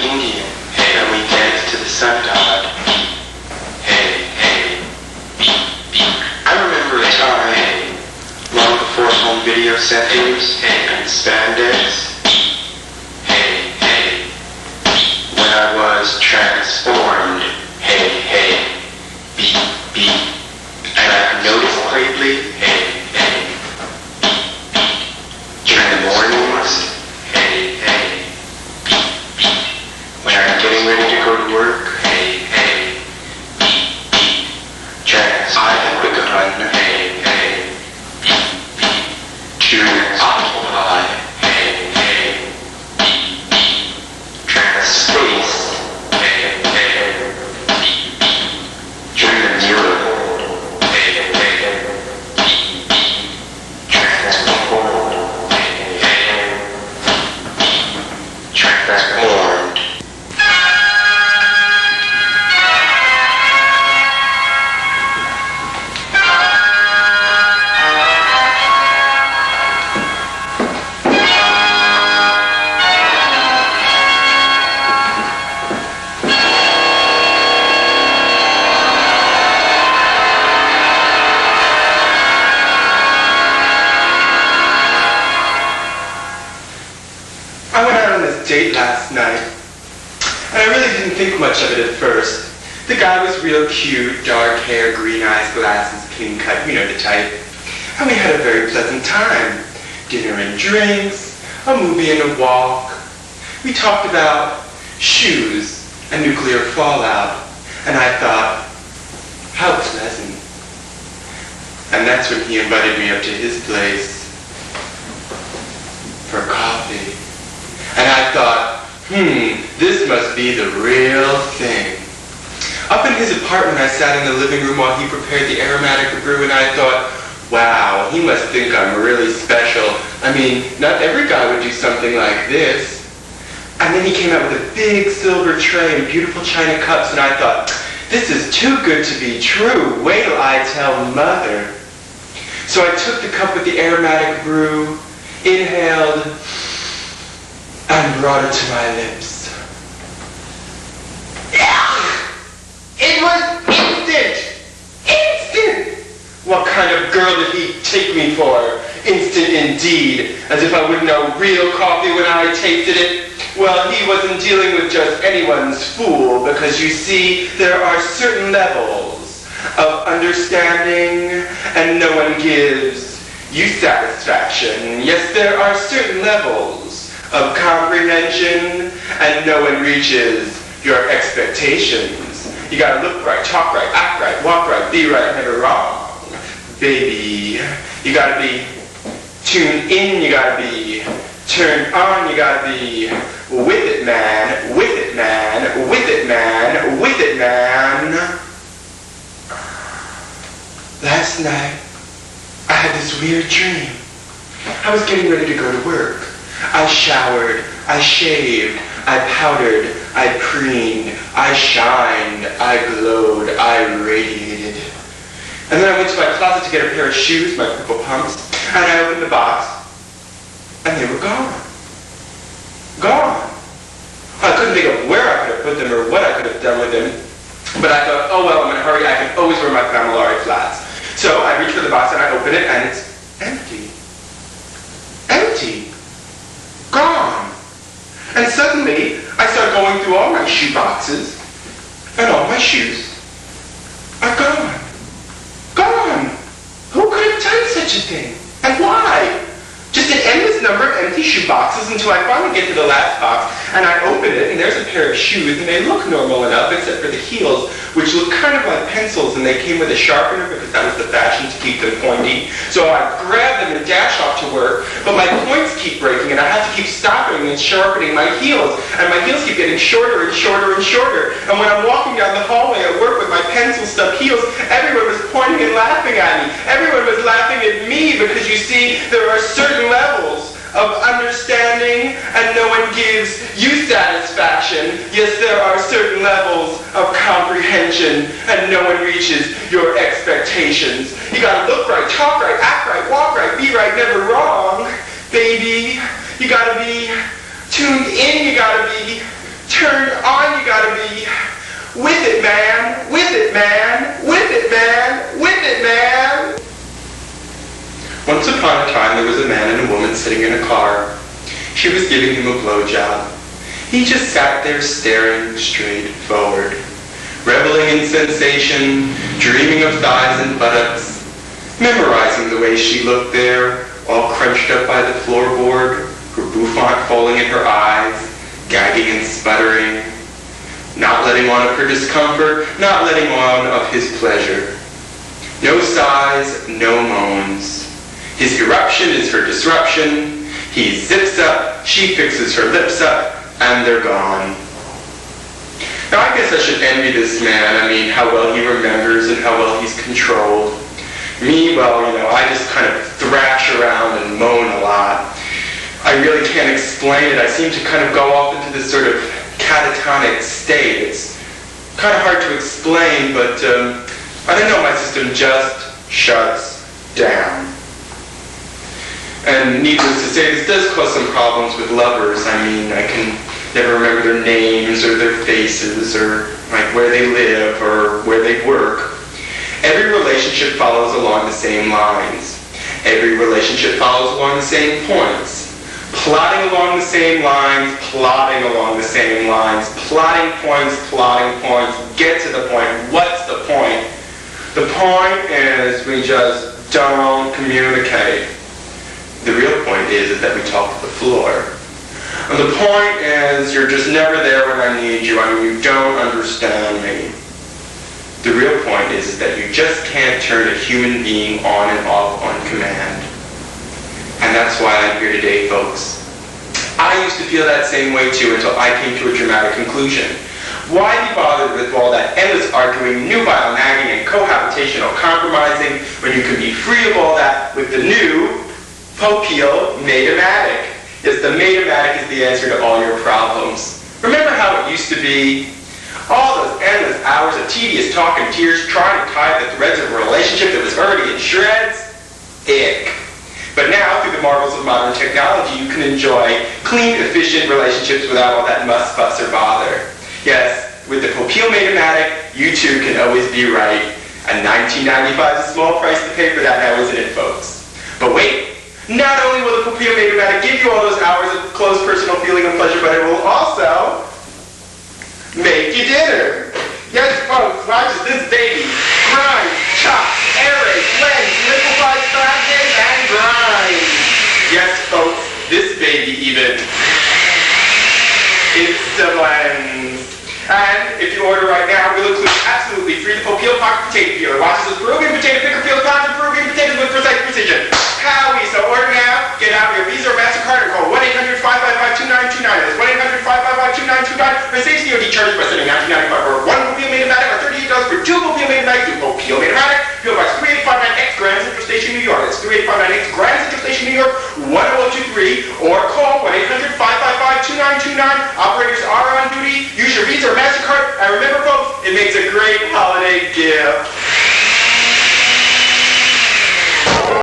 Indian, and we danced to the sun god. I remember a time, long before home video centers and spandex, when I was transformed, and I noticed greatly, during the mornings, when I'm getting ready to go to work, I have begun to occupy space during the mirror. Transformed. I went out on this date last night, and I really didn't think much of it at first. The guy was real cute, dark hair, green eyes, glasses, clean cut, you know the type. And we had a very pleasant time. Dinner and drinks, a movie and a walk. We talked about shoes and nuclear fallout, and I thought, how pleasant. And that's when he invited me up to his place for coffee. And I thought, this must be the real thing. Up in his apartment, I sat in the living room while he prepared the aromatic brew, and I thought, wow, he must think I'm really special. I mean, not every guy would do something like this. And then he came out with a big silver tray and beautiful china cups, and I thought, this is too good to be true. Wait till I tell Mother. So I took the cup with the aromatic brew, inhaled, and brought it to my lips. It was instant! Instant! What kind of girl did he take me for? Instant indeed, as if I wouldn't know real coffee when I tasted it. Well, he wasn't dealing with just anyone's fool, because you see, there are certain levels of understanding, and no one gives you satisfaction. Yes, there are certain levels of comprehension, and no one reaches your expectations. You gotta look right, talk right, act right, walk right, be right, never wrong. Baby, you gotta be tuned in, you gotta be turned on, you gotta be with it, man, with it, man, with it, man, with it, man. Last night, I had this weird dream. I was getting ready to go to work. I showered, I shaved, I powdered, I preened, I shined, I glowed, I radiated. And then I went to my closet to get a pair of shoes, my purple pumps, and I opened the box, and they were gone. Gone. I couldn't think of where I could have put them or what I could have done with them, but I thought, oh well, I'm in a hurry, I can always wear my Familari flats. So I reached for the box and I opened it, and it's empty. Empty. Gone. And suddenly, I started going through all my shoe boxes, and all my shoes are gone. Gone. Who could have done such a thing? And why? Just an endless number of empty shoe boxes until I finally get to the last box, and I open it, and there's a pair of shoes, and they look normal enough, except for the heels, which look kind of like pencils, and they came with a sharpener because that was the fashion to keep them pointy. So I grab them and dash off to work, but my points keep breaking, and I have to keep stopping and sharpening my heels, and my heels keep getting shorter and shorter and shorter. And when I'm walking down the hallway at work with my pencil-stuck heels, everyone was pointing and laughing at me. Everyone was laughing at me because, you see, there are certain levels of understanding, and no one gives you satisfaction. Yes, there are certain levels of comprehension, and no one reaches your expectations. You gotta look right, talk right, act right, walk right, be right, never wrong. Baby, you gotta be tuned in, you gotta be turned on you gotta be. With it, man. With it, man. With it, man. With it, man. Once upon a time, there was a man and a woman sitting in a car. She was giving him a blowjob. He just sat there staring straight forward, reveling in sensation, dreaming of thighs and buttocks, memorizing the way she looked there, all crunched up by the floorboard, her bouffant falling in her eyes, gagging and sputtering, not letting on of her discomfort, not letting on of his pleasure. No sighs, no moans. His eruption is her disruption. He zips up, she fixes her lips up, and they're gone. Now I guess I should envy this man. I mean, how well he remembers and how well he's controlled. Me, well, I just kind of thrash around and moan a lot. I really can't explain it. I seem to kind of go off into this sort of catatonic state. It's kind of hard to explain, but I don't know, my system just shuts down. And needless to say, this does cause some problems with lovers. I mean, I can never remember their names or their faces or like where they live or where they work. Every relationship follows along the same lines. Every relationship follows along the same points. Plotting along the same lines, plotting along the same lines, plotting points, get to the point. What's the point? The point is we just don't communicate. The real point is that we talk to the floor. And the point is you're just never there when I need you. I mean, you don't understand me. The real point is that you just can't turn a human being on and off on command. And that's why I'm here today, folks. I used to feel that same way too until I came to a dramatic conclusion. Why be bothered with all that endless arguing, nubile nagging, and cohabitational compromising when you can be free of all that with the new Pt1 Mate-O-Matic? Yes, the Mate-O-Matic is the answer to all your problems. Remember how it used to be? All those endless hours of tedious talk and tears trying to tie the threads of a relationship that was already in shreds? Ick. But now, through the marvels of modern technology, you can enjoy clean, efficient relationships without all that muss, fuss, or bother. Yes, with the Pt1 Mate-O-Matic, you too can always be right. And $19.95 is a small price to pay for that now, isn't it, folks? But wait, not only will the Pt1 Mate-O-Matic give you all those hours of close personal feeling and pleasure, but it will also make you dinner. Yes, folks, watch as this baby grinds, chops, aerates, blends, liquefies, fragments, and grinds. Yes, folks, this baby even insta-blends. And if you order right now, we'll include absolutely free the Pt1 Pocket Potato Peeler. Watch as this Peruvian potato picker peels pounds of Peruvian potatoes with precise precision. Howie, so order now, get out your Visa or MasterCard and call 1-800-555-2929. That's 1-800-555-2929 for safe COD charges by sending $19.95 for one Pt1 Mate-O-Matic or $38 for two Pt1 Mate-O-Matic to Pt1 Mate-O-Matic. P.O. Box 3859X, Grand Central Station, New York. That's 3859X, Grand Central Station, New York, 10023. Or call 1-800-555-2929. Operators are on duty. Use your Visa or MasterCard. And remember, folks, it makes a great holiday gift.